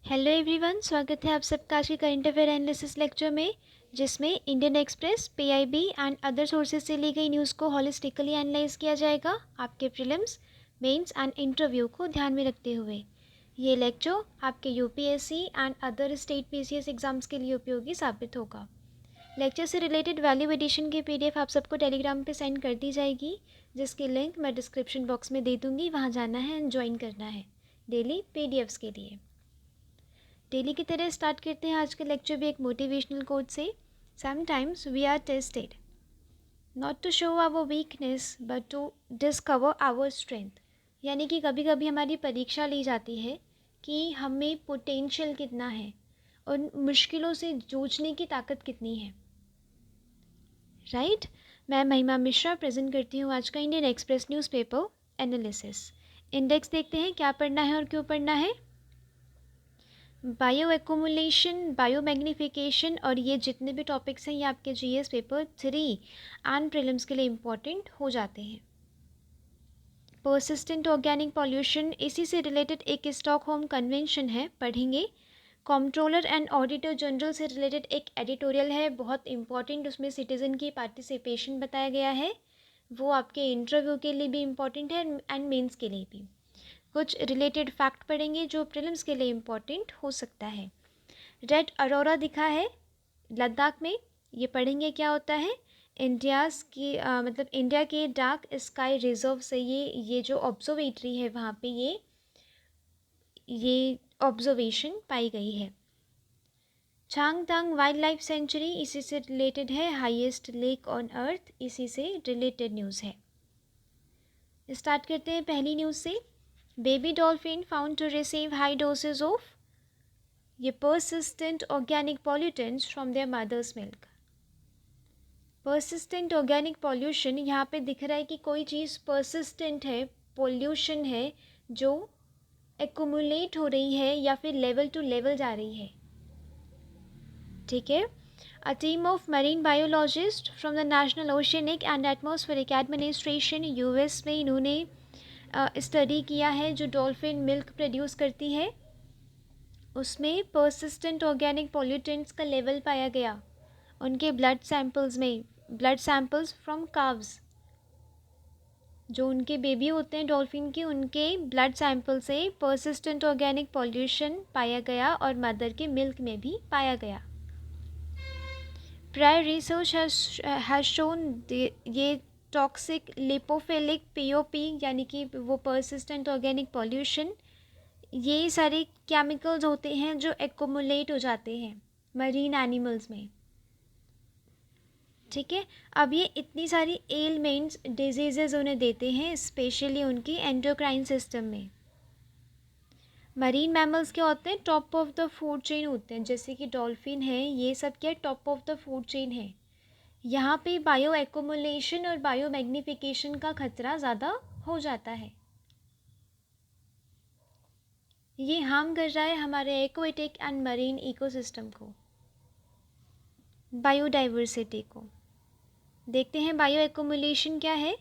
Hello everyone, स्वागत है आप सबका आज के करंट अफेयर एनालिसिस लेक्चर में, जिसमें Indian express, PIB and other sources से ली गई न्यूज़ को हॉलिस्टिकली एनालाइज किया जाएगा आपके प्रीलिम्स, मेंस एंड इंटरव्यू को ध्यान में रखते हुए। ये लेक्चर आपके UPSC and other state PCS exams के लिए उपयोगी साबित होगा। लेक्चर से रिलेटेड वैल्यू एडिशन की पीडीएफ आप सबको टेलीग्राम पे सेंड कर दी जाएगी, जिसकी लिंक मैं डिस्क्रिप्शन बॉक्स में दे दूँगी। वहाँ जाना है एंड ज्वाइन करना है डेली पीडीएफ्स के लिए। डेली की तरह स्टार्ट करते हैं आज का लेक्चर भी एक मोटिवेशनल कोट से। Sometimes we are tested not to show our weakness but to discover our strength. यानी कि कभी कभी हमारी परीक्षा ली जाती है कि हमें पोटेंशियल कितना है और मुश्किलों से जूझने की ताकत कितनी है। राइट, मैं महिमा मिश्रा प्रेजेंट करती हूँ आज का Indian express newspaper analysis. Index देखते हैं क्या पढ़ना है और क्यों पढ़ना है। बायो एक्यूमुलेशन, बायो मैग्नीफिकेशन और ये जितने भी टॉपिक्स हैं ये आपके जीएस पेपर 3 एंड प्रीलिम्स के लिए इम्पॉर्टेंट हो जाते हैं। पर्सिस्टेंट ऑर्गेनिक पॉल्यूशन, इसी से रिलेटेड एक स्टॉकहोम कन्वेंशन है, पढ़ेंगे। कंट्रोलर एंड ऑडिटर जनरल से रिलेटेड एक एडिटोरियल है, बहुत इंपॉर्टेंट, उसमें सिटीज़न की पार्टिसिपेशन बताया गया है, वो आपके इंटरव्यू के लिए भी इम्पॉर्टेंट है एंड मेंस के लिए भी। कुछ रिलेटेड फैक्ट पढ़ेंगे जो प्रीलिम्स के लिए इम्पॉर्टेंट हो सकता है। रेड अरोरा दिखा है लद्दाख में, ये पढ़ेंगे क्या होता है। इंडियाज़ की मतलब इंडिया के डार्क स्काई रिजर्व से ये जो ऑब्जर्वेटरी है वहाँ पे ये ऑब्जर्वेशन पाई गई है। चांगथंग वाइल्ड लाइफ सेंचुरी, इसी से रिलेटेड है। हाईएस्ट लेक ऑन अर्थ, इसी से रिलेटेड न्यूज़ है। स्टार्ट करते हैं पहली न्यूज़ से। Baby dolphin found to receive high dosage of ये persistent organic pollutants from their mother's milk। persistent organic pollution, यहाँ पे दिख रहा है कि कोई चीज़ persistent है, पोल्यूशन है जो एक्यूमुलेट हो रही है या फिर लेवल टू लेवल जा रही है। ठीक है। A team of marine biologist from the national oceanic and atmospheric administration US में इन्होंने स्टडी किया है जो डॉल्फिन मिल्क प्रोड्यूस करती है, उसमें पर्सिस्टेंट ऑर्गेनिक पॉल्यूटेंट्स का लेवल पाया गया उनके ब्लड सैंपल्स में। ब्लड सैंपल्स फ्रॉम काव्स, जो उनके बेबी होते हैं डॉल्फिन की, उनके ब्लड सैंपल से पर्सिस्टेंट ऑर्गेनिक पॉल्यूशन पाया गया और मदर के मिल्क में भी पाया गया। प्रायर रिसर्च हैज शोन ये टॉक्सिक लिपोफिलिक पीओपी, यानी कि वो पर्सिस्टेंट ऑर्गेनिक पॉल्यूशन, ये सारे केमिकल्स होते हैं जो एक्यूमुलेट हो जाते हैं मरीन एनिमल्स में। ठीक है। अब ये इतनी सारी एलमेंट्स, डिजीजेज उन्हें देते हैं, स्पेशली उनकी एंडोक्राइन सिस्टम में। मरीन मैमल्स क्या होते हैं, top of the food chain होते हैं, जैसे कि डॉल्फिन है, ये सब क्या top of the food chain है। यहाँ पे बायो एक्यूमुलेशन और बायो मैग्नीफिकेशन का खतरा ज़्यादा हो जाता है। ये हार्म कर रहा है हमारे एक्वेटिक एंड मरीन इकोसिस्टम को, बायोडाइवर्सिटी को। देखते हैं बायो एक्यूमुलेशन क्या है।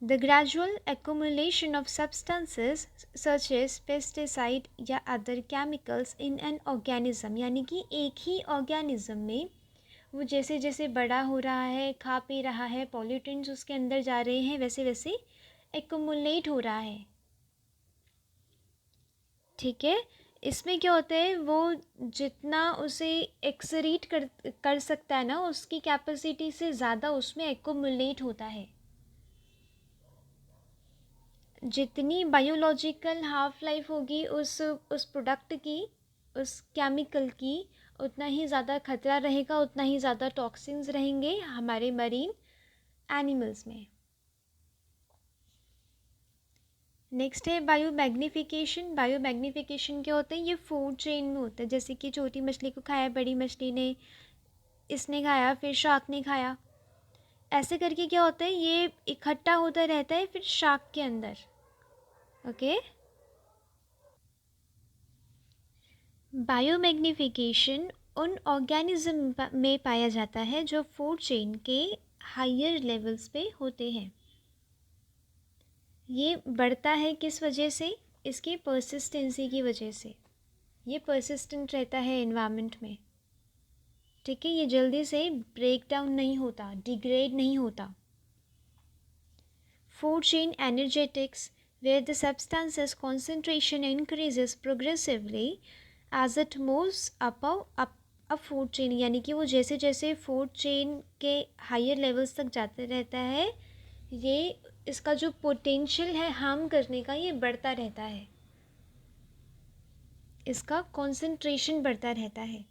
The gradual accumulation of substances such as pesticide या other chemicals in an organism, यानी कि एक ही ऑर्गेनिज्म में वो जैसे जैसे बड़ा हो रहा है, खा पी रहा है, पॉल्यूटेंट्स उसके अंदर जा रहे हैं, वैसे वैसे एक्यूमुलेट हो रहा है। ठीक है। इसमें क्या होता है, वो जितना उसे एक्सरीट कर सकता है ना, उसकी कैपेसिटी से ज़्यादा उसमें एक्यूमुलेट होता है। जितनी बायोलॉजिकल हाफ लाइफ होगी उस प्रोडक्ट की, उस केमिकल की, उतना ही ज़्यादा खतरा रहेगा, उतना ही ज़्यादा टॉक्सिन्स रहेंगे हमारे मरीन एनिमल्स में। नेक्स्ट है बायो मैग्नीफिकेशन। बायो मैग्नीफिकेशन क्या होते हैं, ये फूड चेन में होता है, जैसे कि छोटी मछली को खाया, बड़ी मछली ने, इसने खाया, फिर शार्क ने खाया, ऐसे करके क्या होता है, ये इकट्ठा होता रहता है फिर शार्क के अंदर। ओके। बायो मैग्नीफिकेशन उन ऑर्गेनिज्म में पाया जाता है जो फूड चेन के हायर लेवल्स पे होते हैं। ये बढ़ता है किस वजह से, इसकी पर्सिस्टेंसी की वजह से। ये परसिस्टेंट रहता है इन्वायरमेंट में, ठीक है। ये जल्दी से ब्रेक डाउन नहीं होता, डिग्रेड नहीं होता। Food chain energetics, where the substance's concentration increases progressively as it moves up food chain, यानी कि वो जैसे जैसे फूड चेन के हायर लेवल्स तक जाते रहता है, ये इसका जो पोटेंशियल है हार्म करने का ये बढ़ता रहता है, इसका कॉन्सेंट्रेशन बढ़ता रहता है।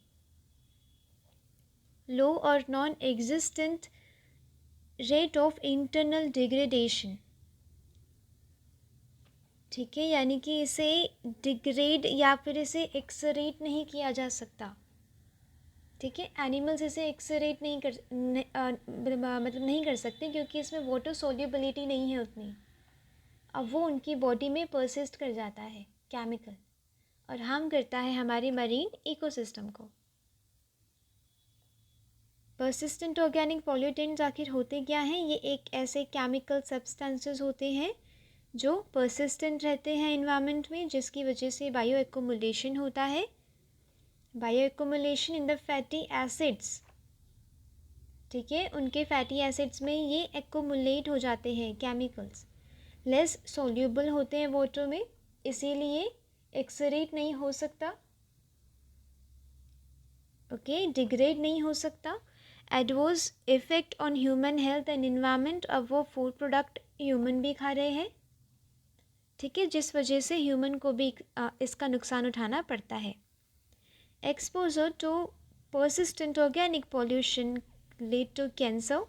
लो और non existent rate of internal degradation, ठीक है, यानी कि इसे डिग्रेड या फिर इसे एक्सरेट नहीं किया जा सकता, ठीक है। एनिमल्स इसे एक्सरेट नहीं कर मतलब नहीं कर सकते, क्योंकि इसमें वाटर सोल्यूबिलिटी नहीं है उतनी। अब वो उनकी बॉडी में परसिस्ट कर जाता है केमिकल, और हार्म करता है हमारी मरीन इकोसिस्टम को। परसिस्टेंट ऑर्गेनिक पॉल्यूटेंट्स आखिर होते क्या हैं? ये एक ऐसे केमिकल सब्सटेंसेस होते हैं जो परसिस्टेंट रहते हैं इन्वायरमेंट में, जिसकी वजह से बायो एक्यूमुलेशन होता है। Bio accumulation in the fatty acids, ठीक है, उनके फैटी एसिड्स में ये एक्यूमुलेट हो जाते हैं केमिकल्स। लेस सोल्यूबल होते हैं वाटर में, इसीलिए एक्सरेट नहीं हो सकता, ओके, डिग्रेड नहीं हो सकता। Adverse effect on human health and environment, अब वो फूड प्रोडक्ट ह्यूमन भी खा रहे हैं, ठीक है, जिस वजह से ह्यूमन को भी इसका नुकसान उठाना पड़ता है। Exposure to persistent organic pollution lead to cancer,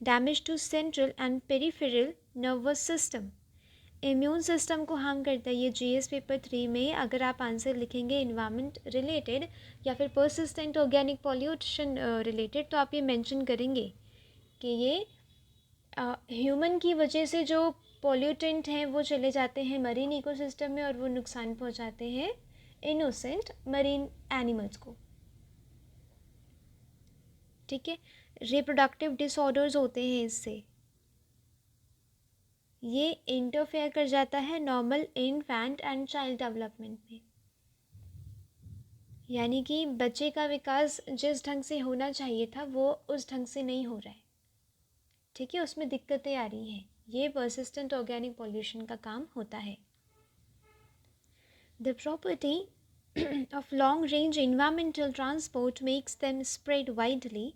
damage to central and peripheral nervous system, immune system को हार्म करता है। ये जीएस पेपर 3 में अगर आप आंसर लिखेंगे इन्वायरमेंट रिलेटेड या फिर पर्सिस्टेंट ऑर्गेनिक पॉल्यूशन रिलेटेड, तो आप ये मेंशन करेंगे कि ये ह्यूमन की वजह से जो पॉल्यूटेंट हैं वो चले जाते हैं मरीन इकोसिस्टम में और वो नुकसान पहुंचाते हैं इनोसेंट मरीन एनिमल्स को, ठीक है। रिप्रोडक्टिव डिसऑर्डर्स होते हैं इससे, ये इंटरफेयर कर जाता है normal infant and child development में, यानी कि बच्चे का विकास जिस ढंग से होना चाहिए था वो उस ढंग से नहीं हो रहा है, ठीक है, उसमें दिक्कतें आ रही हैं। ये परसिस्टेंट ऑर्गेनिक पॉल्यूशन का काम होता है। The property of long range environmental transport makes them spread widely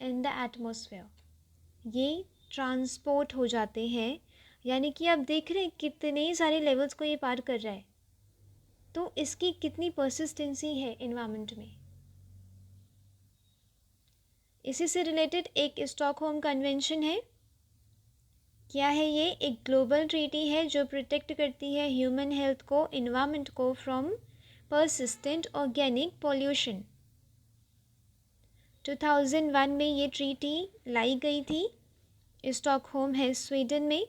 in the atmosphere, ये ट्रांसपोर्ट हो जाते हैं, यानी कि आप देख रहे हैं कितने सारे लेवल्स को ये पार कर रहा है, तो इसकी कितनी परसिस्टेंसी है इन्वायरमेंट में। इसी से रिलेटेड एक स्टॉकहोम कन्वेंशन है। क्या है ये? एक ग्लोबल ट्रीटी है जो प्रोटेक्ट करती है ह्यूमन हेल्थ को, इन्वायरमेंट को फ्रॉम persistent organic pollution। 2001 में ये ट्रीटी लाई गई थी, स्टॉकहोम है स्वीडन में,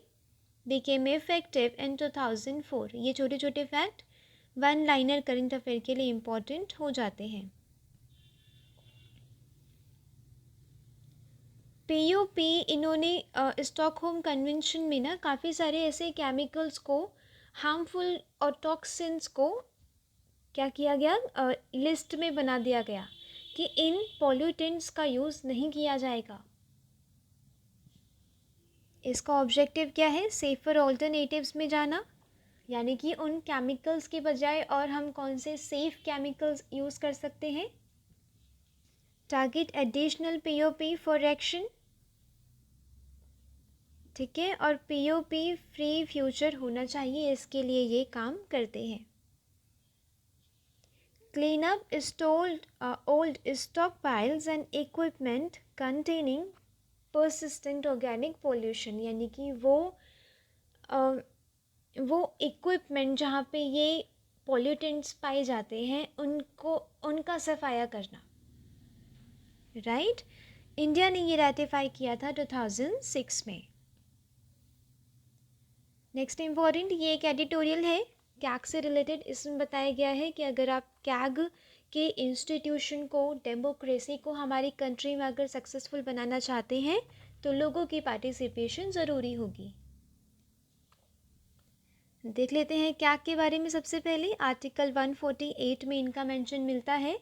became effective in 2004। ये छोटे छोटे fact one liner current affair के लिए इम्पॉर्टेंट हो जाते हैं। पीओपी, इन्होंने स्टॉकहोम कन्वेंशन में ना काफ़ी सारे ऐसे केमिकल्स को, हार्मफुल और टॉक्सिन्स को क्या किया गया, लिस्ट में बना दिया गया कि इन पॉल्यूटेंट्स का यूज़ नहीं किया जाएगा। इसका ऑब्जेक्टिव क्या है? सेफ़र ऑल्टरनेटिव्स में जाना, यानी कि उन केमिकल्स के बजाय और हम कौन से सेफ़ केमिकल्स यूज़ कर सकते हैं। Target additional POP for action, ठीक है, और पीओपी फ्री फ्यूचर होना चाहिए, इसके लिए ये काम करते हैं। Clean up old stockpiles and equipment containing persistent organic pollution, यानी कि वो इक्विपमेंट जहाँ पे ये पॉल्यूटेंट्स पाए जाते हैं उनका सफाया करना, राइट। इंडिया ने ये रेटिफाई किया था 2006 में। नेक्स्ट इम्पॉर्टेंट, ये एक एडिटोरियल है कैग से रिलेटेड। इसमें बताया गया है कि अगर आप कैग के इंस्टीट्यूशन को, डेमोक्रेसी को हमारी कंट्री में अगर सक्सेसफुल बनाना चाहते हैं तो लोगों की पार्टिसिपेशन ज़रूरी होगी। देख लेते हैं कैग के बारे में। सबसे पहले आर्टिकल 148 में इनका मेंशन मिलता है।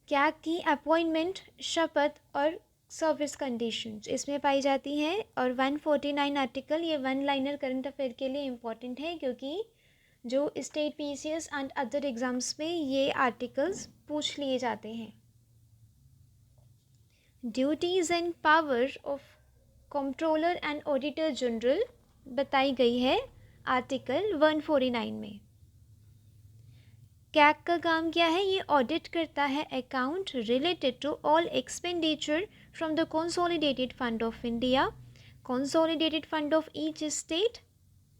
कैग की अपॉइंटमेंट, शपथ और सर्विस कंडीशंस इसमें पाई जाती हैं। और 149 आर्टिकल, ये वन लाइनर करंट अफेयर के लिए इम्पॉर्टेंट है, क्योंकि जो state PCS and other exams में ये आर्टिकल्स पूछ लिए जाते हैं। Duties and power of controller and auditor general बताई गई है आर्टिकल 149 में। कैग का काम क्या है? ये ऑडिट करता है account related to all expenditure from the consolidated fund of India, consolidated fund of each state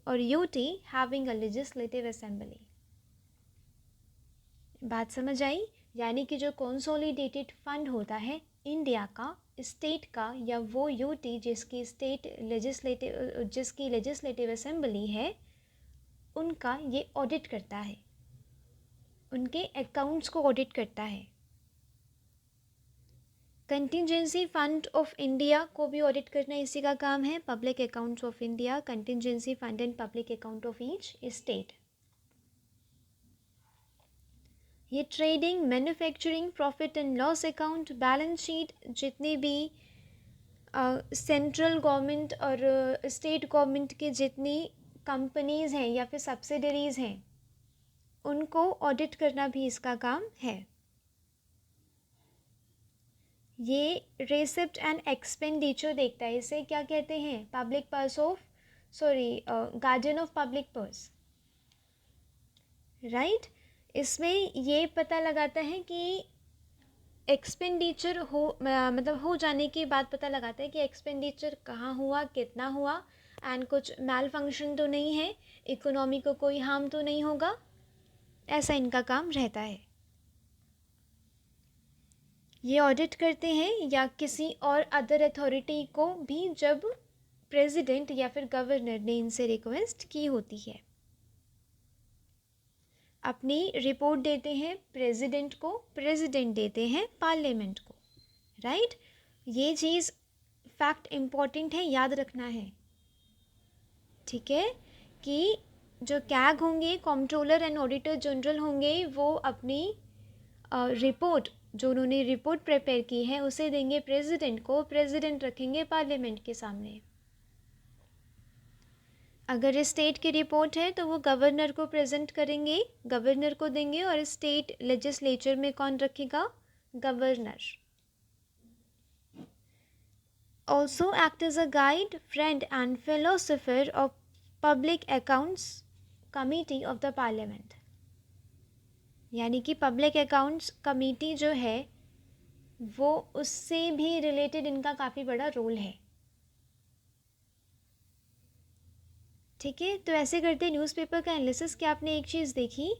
और UT having a legislative assembly. बात समझ आई? यानी कि जो कंसोलिडेटेड फंड होता है इंडिया का, स्टेट का, या वो यूटी जिसकी लेजिस्लेटिव असेंबली है, उनका ये ऑडिट करता है, उनके अकाउंट्स को ऑडिट करता है। कंटिजेंसी फंड ऑफ इंडिया को भी ऑडिट करना इसी का काम है। Public accounts of India, contingency fund and public account of each state. ये trading, manufacturing, profit and loss account, balance sheet, जितने भी सेंट्रल गवर्नमेंट और स्टेट गवर्नमेंट के जितनी कंपनीज़ हैं या फिर सब्सिडरीज़ हैं, उनको ऑडिट करना भी इसका काम है। ये रेसिप्ट एंड एक्सपेंडिचर देखता है। इसे क्या कहते हैं? Public purse of guardian of public purse, right. इसमें ये पता लगाता है कि एक्सपेंडिचर मतलब हो जाने के बाद पता लगाता है कि एक्सपेंडिचर कहाँ हुआ, कितना हुआ, एंड कुछ मैल फंक्शन तो नहीं है, इकोनॉमी को कोई हार्म तो नहीं होगा। ऐसा इनका काम रहता है। ये ऑडिट करते हैं या किसी और अदर अथॉरिटी को भी जब प्रेसिडेंट या फिर गवर्नर ने इनसे रिक्वेस्ट की होती है। अपनी रिपोर्ट देते हैं प्रेसिडेंट को, प्रेसिडेंट देते हैं पार्लियामेंट को, राइट। ये चीज़ फैक्ट इम्पॉर्टेंट है, याद रखना है, ठीक है, कि जो कैग होंगे, कंट्रोलर एंड ऑडिटर जनरल होंगे, वो अपनी रिपोर्ट, जो उन्होंने रिपोर्ट प्रिपेयर की है, उसे देंगे प्रेसिडेंट को, प्रेसिडेंट रखेंगे पार्लियामेंट के सामने। अगर स्टेट की रिपोर्ट है तो वो गवर्नर को प्रेजेंट करेंगे, गवर्नर को देंगे, और स्टेट लेजिस्लेचर में कौन रखेगा? Governor. Also act as a guide, friend and philosopher of public accounts committee of the parliament. यानी कि पब्लिक अकाउंट्स कमेटी जो है वो, उससे भी रिलेटेड इनका काफ़ी बड़ा रोल है, ठीक है। तो ऐसे करते न्यूज़पेपर का एनालिसिस कि आपने एक चीज़ देखी,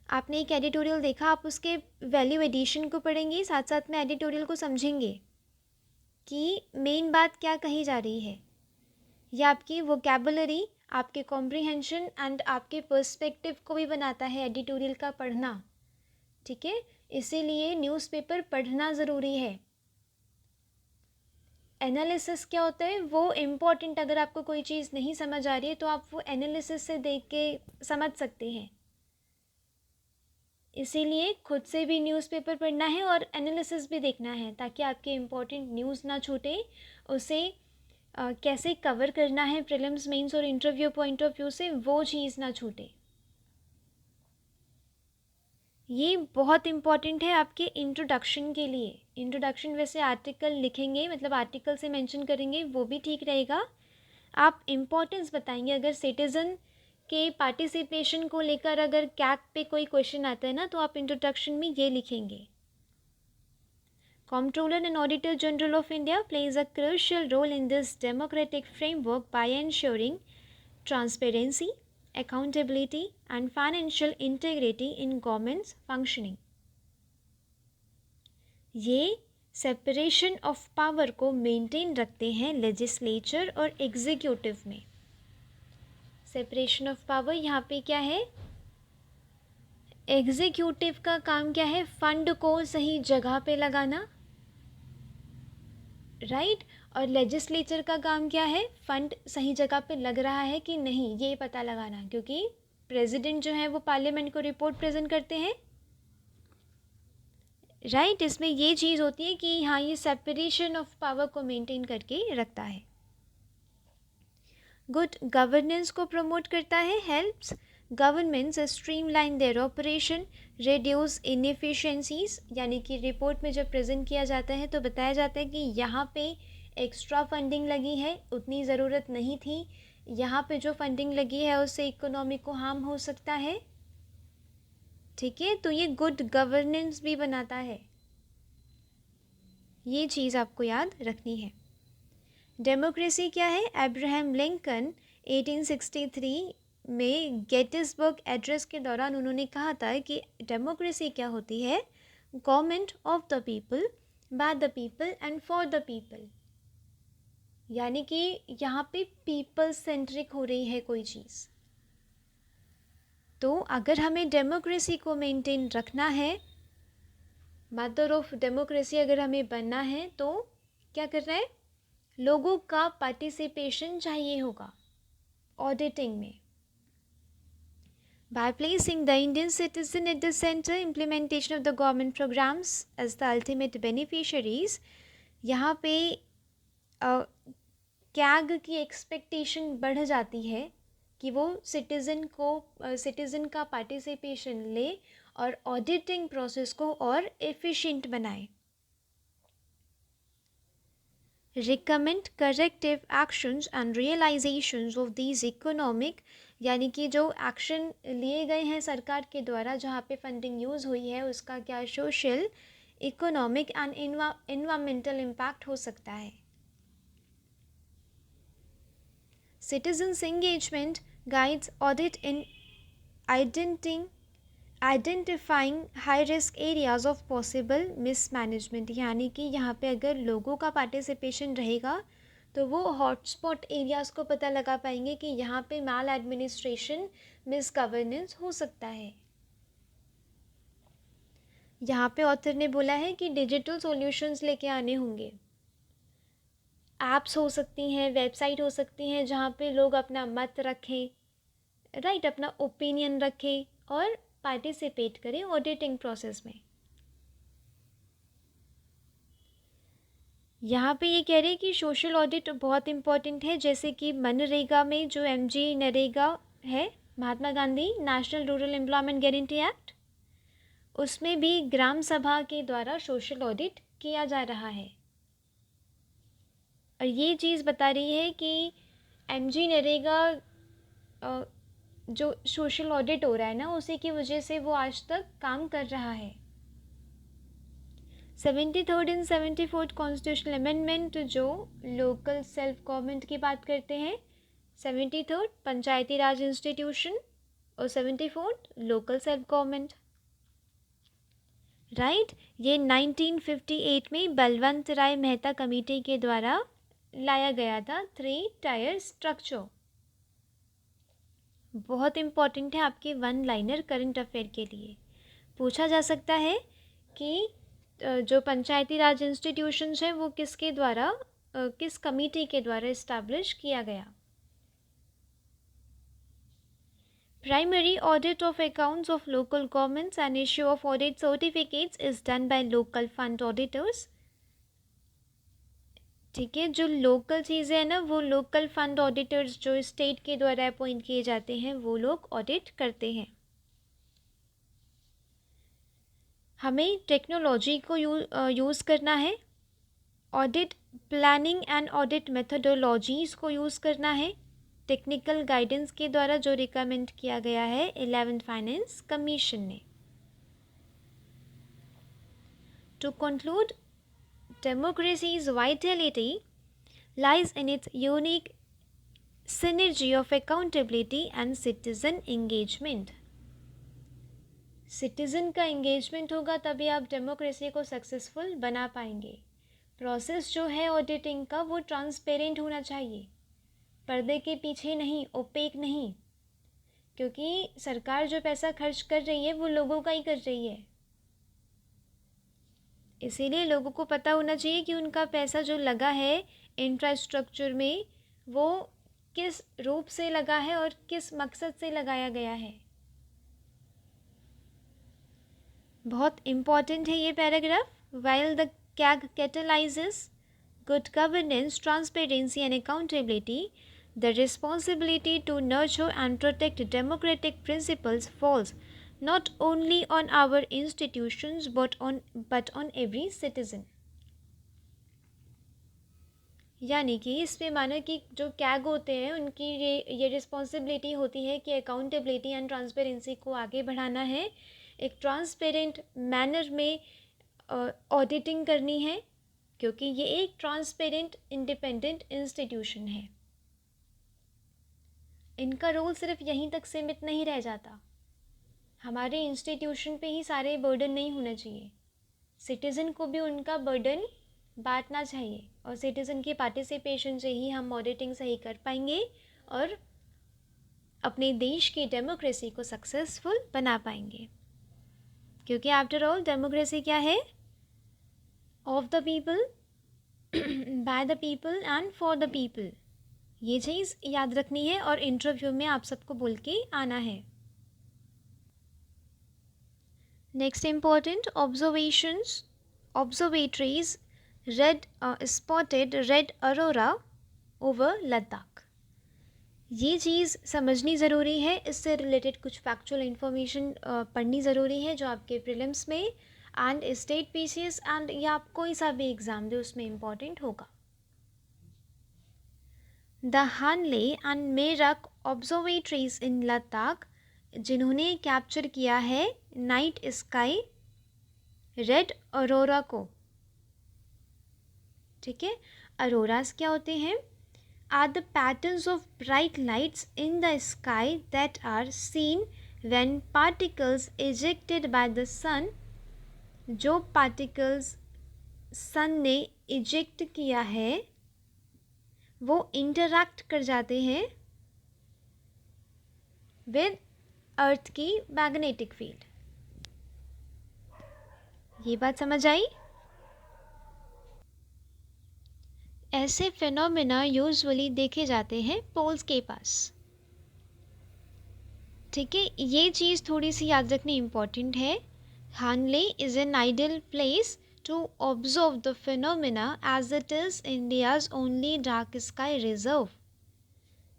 आपने एक एडिटोरियल देखा, आप उसके वैल्यू एडिशन को पढ़ेंगे, साथ साथ में एडिटोरियल को समझेंगे कि मेन बात क्या कही जा रही है। यह आपकी वोकैबुलरी, आपके कॉम्प्रिहेंशन एंड आपके पर्सपेक्टिव को भी बनाता है एडिटोरियल का पढ़ना, ठीक है। इसीलिए न्यूज़पेपर पढ़ना ज़रूरी है। एनालिसिस क्या होता है वो इम्पॉर्टेंट, अगर आपको कोई चीज़ नहीं समझ आ रही है तो आप वो एनालिसिस से देख के समझ सकते हैं। इसीलिए खुद से भी न्यूज़पेपर पढ़ना है और एनालिसिस भी देखना है, ताकि आपके इम्पॉर्टेंट न्यूज़ ना छूटे। उसे कैसे कवर करना है प्रीलिम्स, मेंस और इंटरव्यू पॉइंट ऑफ व्यू से, वो चीज़ ना छूटे। ये बहुत इम्पॉर्टेंट है आपके इंट्रोडक्शन के लिए। इंट्रोडक्शन वैसे आर्टिकल लिखेंगे, मतलब आर्टिकल से मेंशन करेंगे, वो भी ठीक रहेगा। आप इम्पोर्टेंस बताएंगे। अगर सिटीज़न के पार्टिसिपेशन को लेकर अगर कैग पे कोई क्वेश्चन आता है ना, तो आप इंट्रोडक्शन में ये लिखेंगे, Comptroller and Auditor General of India plays a crucial role in this democratic framework by ensuring transparency, accountability, and financial integrity in government's functioning. ये सेपरेशन ऑफ पावर को मेंटेन रखते हैं लेजिस्लेचर और एग्जीक्यूटिव में। Separation of power यहाँ पे क्या है? एग्जीक्यूटिव का काम क्या है? फंड को सही जगह पे लगाना, राइट। और लेजिस्लेचर का काम क्या है? फंड सही जगह पे लग रहा है कि नहीं, ये पता लगाना, क्योंकि प्रेसिडेंट जो है वो पार्लियामेंट को रिपोर्ट प्रेजेंट करते हैं, राइट। इसमें ये चीज़ होती है कि हाँ, ये सेपरेशन ऑफ पावर को मेंटेन करके रखता है। गुड गवर्नेंस को प्रमोट करता है, helps governments streamline their operation, reduce inefficiencies, यानी कि रिपोर्ट में जब प्रेजेंट किया जाता है तो बताया जाता है कि यहाँ पे एक्स्ट्रा फंडिंग लगी है, उतनी ज़रूरत नहीं थी, यहाँ पे जो फंडिंग लगी है उससे इकोनॉमी को हार्म हो सकता है, ठीक है। तो ये गुड गवर्नेंस भी बनाता है, ये चीज़ आपको याद रखनी है। डेमोक्रेसी क्या है? अब्राहम लिंकन 1863 में गेटिसबर्ग एड्रेस के दौरान उन्होंने कहा था कि डेमोक्रेसी क्या होती है? Government of the people, by the people and for the people, यानी कि यहाँ पे पीपल सेंट्रिक हो रही है कोई चीज़। तो अगर हमें डेमोक्रेसी को मेंटेन रखना है, मदर ऑफ डेमोक्रेसी अगर हमें बनना है, तो क्या करना है? लोगों का पार्टिसिपेशन चाहिए होगा ऑडिटिंग में। By placing the Indian citizen at the center, implementation of the government programs as the ultimate beneficiaries, यहाँ पे कैग की एक्सपेक्टेशन बढ़ जाती है कि वो सिटीज़न का पार्टिसिपेशन ले और ऑडिटिंग प्रोसेस को और एफिशिएंट बनाए। Recommend corrective actions and realisations of these economic, यानी कि जो एक्शन लिए गए हैं सरकार के द्वारा जहाँ पे फंडिंग यूज़ हुई है उसका क्या social, economic and environmental impact हो सकता है। Citizens engagement guides audit in identifying high risk areas of possible mismanagement, यानी कि यहाँ पे अगर लोगों का पार्टिसिपेशन रहेगा तो वो हॉटस्पॉट एरियाज़ को पता लगा पाएंगे कि यहाँ पे माल एडमिनिस्ट्रेशन, मिस गवर्नेंस हो सकता है। यहाँ पे ऑथर ने बोला है कि डिजिटल सॉल्यूशंस लेके आने होंगे, ऐप्स हो सकती हैं, वेबसाइट हो सकती हैं जहाँ पे लोग अपना मत रखें, राइट, अपना ओपिनियन रखें और पार्टिसिपेट करें ऑडिटिंग प्रोसेस में। यहाँ पे ये कह रहे हैं कि सोशल ऑडिट बहुत इम्पॉर्टेंट है, जैसे कि मनरेगा में जो एमजी नरेगा है, Mahatma Gandhi national rural employment guarantee act, उसमें भी ग्राम सभा के द्वारा सोशल ऑडिट किया जा रहा है। और ये चीज़ बता रही है कि एमजी नरेगा जो सोशल ऑडिट हो रहा है ना, उसी की वजह से वो आज तक काम कर रहा है। 73rd and 74th constitutional amendment जो लोकल सेल्फ गवर्नमेंट की बात करते हैं, 73rd पंचायती राज इंस्टीट्यूशन और 74th local self government, right. ये 1958 में बलवंत राय मेहता कमेटी के द्वारा लाया गया था, 3 टायर स्ट्रक्चर। बहुत इम्पॉर्टेंट है आपके वन लाइनर करंट अफेयर के लिए। पूछा जा सकता है कि जो पंचायती राज इंस्टीट्यूशंस हैं वो किसके द्वारा, किस कमेटी के द्वारा इस्टेब्लिश किया गया। Primary audit of accounts of local governments and issue of audit certificates is done by local fund auditors, ठीक है। जो लोकल चीज़ें हैं ना, वो लोकल फंड ऑडिटर्स जो स्टेट के द्वारा अपॉइंट किए जाते हैं वो लोग ऑडिट करते हैं। हमें टेक्नोलॉजी को यूज़ करना है, audit planning and audit methodologies को यूज़ करना है, टेक्निकल गाइडेंस के द्वारा जो रिकमेंड किया गया है 11th फाइनेंस कमीशन ने। To conclude, democracy's vitality lies in its unique synergy of accountability and citizen engagement. Citizen का एंगेजमेंट होगा तभी आप डेमोक्रेसी को सक्सेसफुल बना पाएंगे। प्रोसेस जो है ऑडिटिंग का वो ट्रांसपेरेंट होना चाहिए, पर्दे के पीछे नहीं, ओपेक नहीं, क्योंकि सरकार जो पैसा खर्च कर रही है वो लोगों का ही कर रही है, इसीलिए लोगों को पता होना चाहिए कि उनका पैसा जो लगा है इंफ्रास्ट्रक्चर में वो किस रूप से लगा है और किस मकसद से लगाया गया है। बहुत इम्पॉर्टेंट है ये paragraph. While the CAG कैटलाइजेस good governance, transparency and accountability, the responsibility to nurture and protect democratic principles falls not only on our institutions but on every citizen। यानी कि इसमें मानो कि जो कैग होते हैं उनकी ये रिस्पॉन्सिबिलिटी होती है कि अकाउंटेबिलिटी एंड ट्रांसपेरेंसी को आगे बढ़ाना है, एक ट्रांसपेरेंट मैनर में ऑडिटिंग करनी है, क्योंकि ये एक ट्रांसपेरेंट इंडिपेंडेंट इंस्टीट्यूशन है। इनका रोल सिर्फ यहीं तक सीमित नहीं रह जाता। हमारे इंस्टीट्यूशन पे ही सारे बर्डन नहीं होना चाहिए, सिटीज़न को भी उनका बर्डन बांटना चाहिए और सिटीज़न की पार्टिसिपेशन से ही हम ऑडिटिंग सही कर पाएंगे और अपने देश की डेमोक्रेसी को सक्सेसफुल बना पाएंगे। क्योंकि आफ्टर ऑल डेमोक्रेसी क्या है? Of the people, by the people and for the people. ये चीज़ याद रखनी है और इंटरव्यू में आप सबको बोल के आना है। Next important observatories spotted red Arora over Ladakh. ये चीज़ समझनी ज़रूरी है, इससे रिलेटेड कुछ फैक्चुअल इन्फॉर्मेशन पढ़नी ज़रूरी है जो आपके प्रीलिम्स में एंड स्टेट पीसीएस एंड या आप कोई सा भी एग्ज़ाम दे उसमें इम्पॉर्टेंट होगा। द हानले एंड मेरक ऑब्जर्वेटरीज इन लद्दाख, जिन्होंने कैप्चर किया है नाइट स्काई रेड अरोरा को। ठीक है, अरोरास क्या होते हैं? Are the patterns of bright lights in the sky that are seen when particles ejected by the sun. जो पार्टिकल्स सन ने इजेक्ट किया है वो इंटरैक्ट कर जाते हैं विद अर्थ की मैग्नेटिक फील्ड। ये बात समझ आई? ऐसे फिनोमेना यूजुअली देखे जाते हैं पोल्स के पास। ठीक है, ये चीज़ थोड़ी सी याद रखनी इम्पॉर्टेंट है। Hanle is an ideal place to observe the phenomena as it is India's only dark sky reserve।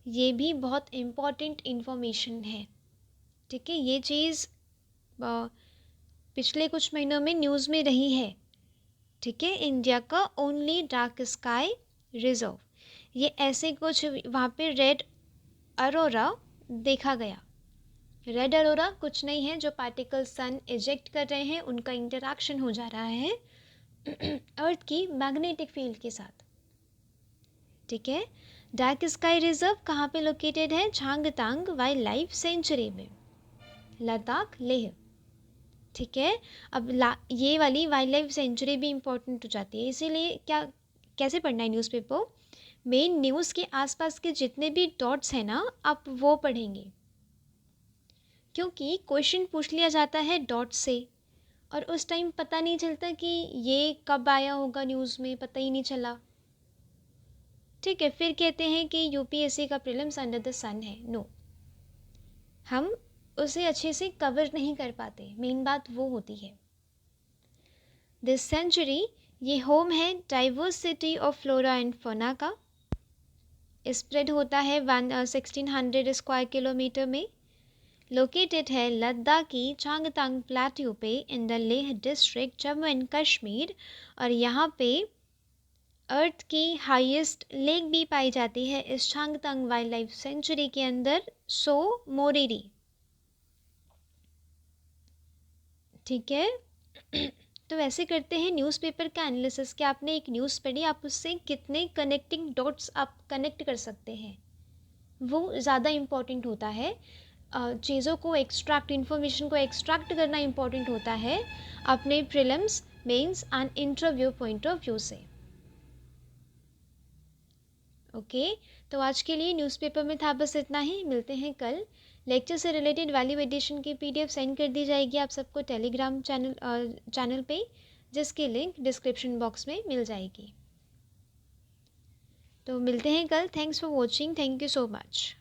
ये भी बहुत इम्पॉर्टेंट इन्फॉर्मेशन है। ठीक है, ये चीज़ पिछले कुछ महीनों में न्यूज़ में रही है। ठीक है, इंडिया का ओनली डार्क स्काई रिजर्व, ये ऐसे कुछ वहाँ पे रेड अरोरा देखा गया। रेड अरोरा कुछ नहीं है, जो पार्टिकल सन इजेक्ट कर रहे हैं उनका इंटरैक्शन हो जा रहा है अर्थ की मैग्नेटिक फील्ड के साथ। ठीक है, डार्क स्काई रिजर्व कहाँ पे लोकेटेड है? झांगतांग वाइल्ड लाइफ सेंचुरी में, लद्दाख लेह। ठीक है, अब ये वाली वाइल्ड लाइफ सेंचुरी भी इम्पोर्टेंट हो जाती है, इसीलिए कैसे पढ़ना है न्यूज़पेपर? मेन न्यूज़ के आसपास के जितने भी डॉट्स हैं ना, आप वो पढ़ेंगे, क्योंकि क्वेश्चन पूछ लिया जाता है डॉट से और उस टाइम पता नहीं चलता कि ये कब आया होगा न्यूज़ में, पता ही नहीं चला। ठीक है, फिर कहते हैं कि यूपीएससी का प्रीलिम्स अंडर द सन है। नो, हम उसे अच्छे से कवर नहीं कर पाते, मेन बात वो होती है। दिस सेंचुरी ये होम है diversity of flora and fauna का। स्प्रेड होता है 1600 स्क्वायर किलोमीटर में। लोकेटेड है लद्दाख की चांगतांग प्लेट्यू पे in the Leh district Jammu and Kashmir. और यहाँ पे अर्थ की हाईएस्ट लेक भी पाई जाती है इस चांगतांग वाइल्ड लाइफ सेंचुरी के अंदर, सो मोरेरी। ठीक है, तो ऐसे करते हैं न्यूज़पेपर का एनालिसिस कि आपने एक न्यूज़ पढ़ी, आप उससे कितने कनेक्टिंग डॉट्स आप कनेक्ट कर सकते हैं, वो ज़्यादा इम्पॉर्टेंट होता है। चीज़ों को एक्सट्रैक्ट, इन्फॉर्मेशन को एक्सट्रैक्ट करना इम्पॉर्टेंट होता है अपने prelims, mains and interview point of view से। ओके, तो आज के लिए न्यूज़पेपर में था बस इतना ही। मिलते हैं कल। लेक्चर से रिलेटेड वैल्यू एडिशन की पीडीएफ सेंड कर दी जाएगी आप सबको टेलीग्राम चैनल पे, जिसकी लिंक डिस्क्रिप्शन बॉक्स में मिल जाएगी। तो मिलते हैं कल। Thanks for watching. Thank you so much.